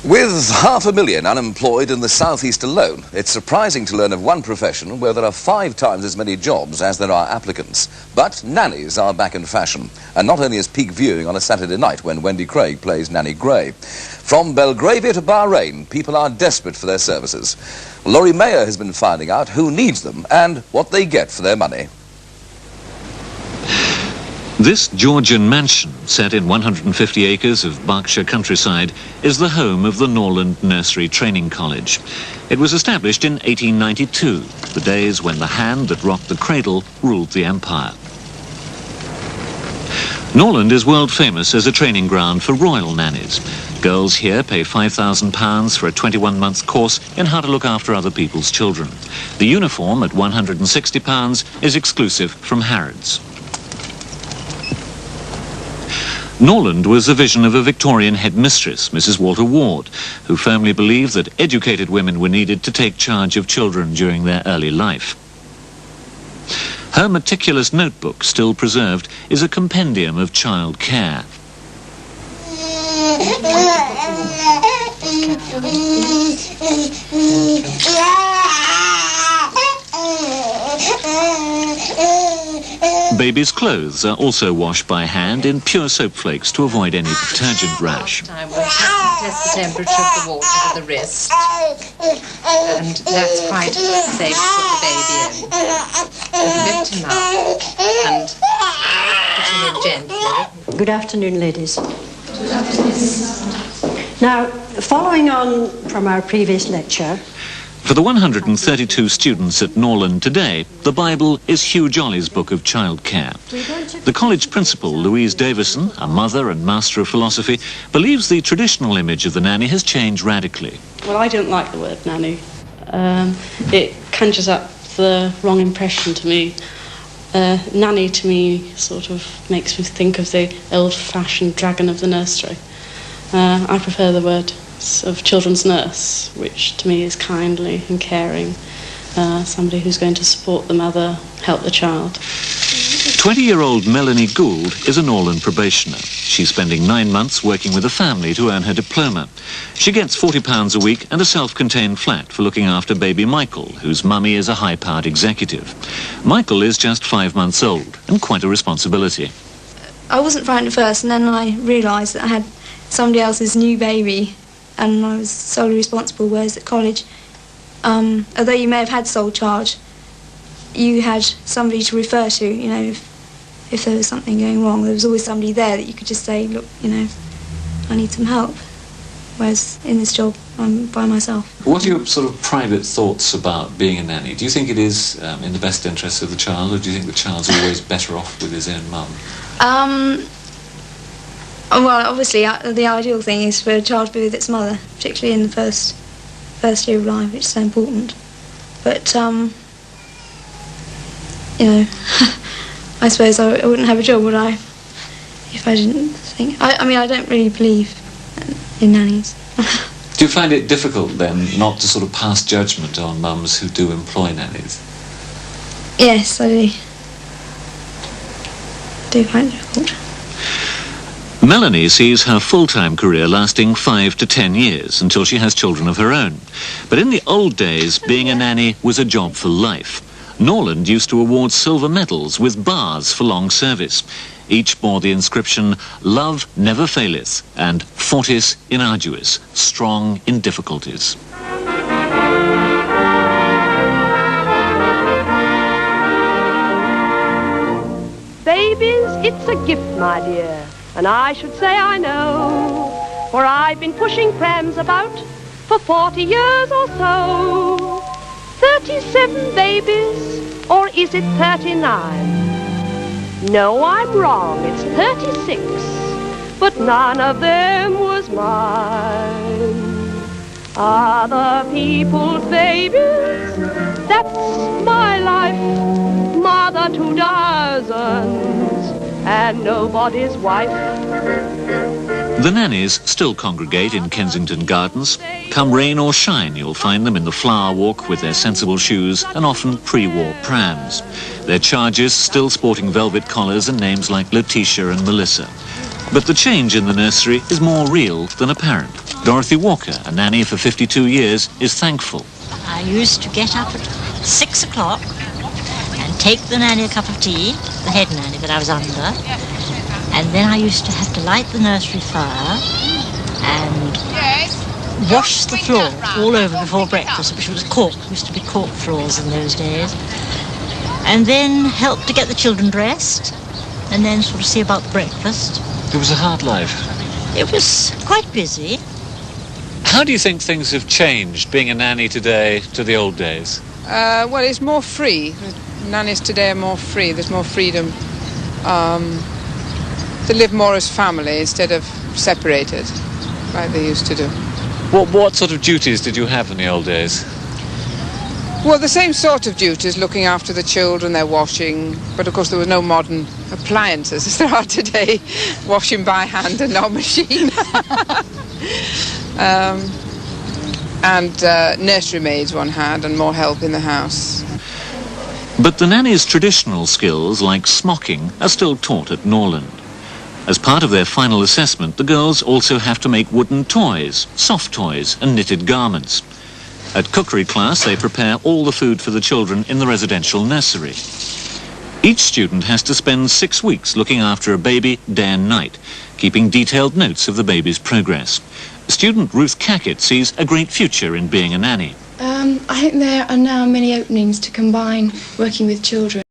With 500,000 unemployed in the southeast alone, it's surprising to learn of one profession where there are 5 times as many jobs as there are applicants. But nannies are back in fashion, and not only is peak viewing on a Saturday night when Wendy Craig plays Nanny Gray. From Belgravia to Bahrain, people are desperate for their services. Laurie Mayer has been finding out who needs them and what they get for their money. This Georgian mansion, set in 150 acres of Berkshire countryside, is the home of the Norland Nursery Training College. It was established in 1892, the days when the hand that rocked the cradle ruled the empire. Norland is world famous as a training ground for royal nannies. Girls here pay £5,000 for a 21-month course in how to look after other people's children. The uniform at £160 is exclusive from Harrods. Norland was a vision of a Victorian headmistress, Mrs. Walter Ward, who firmly believed that educated women were needed to take charge of children during their early life. Her meticulous notebook, still preserved, is a compendium of child care. Babies' clothes are also washed by hand in pure soap flakes to avoid any detergent rash. Time we test the temperature of the water with the wrist, and that's quite safe to put the baby in. Lift him up and put him in gently. Good afternoon, ladies. Now, following on from our previous lecture, for the 132 students at Norland today, the Bible is Hugh Jolly's book of childcare. The college principal, Louise Davison, a mother and master of philosophy, believes the traditional image of the nanny has changed radically. Well, I don't like the word nanny. It conjures up the wrong impression to me. Nanny to me sort of makes me think of the old-fashioned dragon of the nursery. I prefer the word of children's nurse, which to me is kindly and caring, somebody who's going to support the mother, help the child. 20-year-old Melanie Gould is a Norland probationer. She's spending 9 months working with a family to earn her diploma. She gets £40 a week and a self-contained flat for looking after baby Michael, whose mummy is a high-powered executive. Michael is just 5 months old and quite a responsibility. I wasn't frightened at first, and then I realised that I had somebody else's new baby and I was solely responsible, whereas at college, although you may have had sole charge, you had somebody to refer to, you know, if there was something going wrong. There was always somebody there that you could just say, look, you know, I need some help. Whereas in this job, I'm by myself. What are your sort of private thoughts about being a nanny? Do you think it is in the best interest of the child, or do you think the child's always better off with his own mum? Well, obviously, the ideal thing is for a child to be with its mother, particularly in the first year of life, which is so important. But, you know, I suppose I wouldn't have a job, would I, if I didn't think... I mean, I don't really believe in nannies. Do you find it difficult, then, not to sort of pass judgment on mums who do employ nannies? Yes, I do find it difficult. Melanie sees her full-time career lasting 5 to 10 years until she has children of her own. But in the old days, being a nanny was a job for life. Norland used to award silver medals with bars for long service. Each bore the inscription, "Love never faileth," and "Fortis in arduis," strong in difficulties. Babies, it's a gift, my dear. And I should say I know, for I've been pushing prams about for 40 years or so. 37 babies, or is it 39? No, I'm wrong, it's 36, but none of them was mine. Other people's babies, that's my life, mother to dozens, and nobody's wife. The nannies still congregate in Kensington Gardens. Come rain or shine, you'll find them in the flower walk with their sensible shoes and often pre-war prams. Their charges still sporting velvet collars and names like Letitia and Melissa. But the change in the nursery is more real than apparent. Dorothy Walker, a nanny for 52 years, is thankful. I used to get up at 6 o'clock and take the nanny a cup of tea, the head nanny that I was under, and then I used to have to light the nursery fire and wash the floor all over before breakfast, which was cork. It used to be cork floors in those days. And then help to get the children dressed, and then sort of see about the breakfast. It was a hard life. It was quite busy. How do you think things have changed, being a nanny today to the old days? Well, it's more free. Nannies today are more free. There's more freedom to live more as family instead of separated, like they used to do. What sort of duties did you have in the old days? Well, the same sort of duties, looking after the children, their washing, but of course there were no modern appliances as there are today, washing by hand and not machine. And nursery maids one had, and more help in the house. But the nanny's traditional skills, like smocking, are still taught at Norland. As part of their final assessment, the girls also have to make wooden toys, soft toys and knitted garments. At cookery class, they prepare all the food for the children in the residential nursery. Each student has to spend 6 weeks looking after a baby day and night, keeping detailed notes of the baby's progress. Student Ruth Cackett sees a great future in being a nanny. I think there are now many openings to combine working with children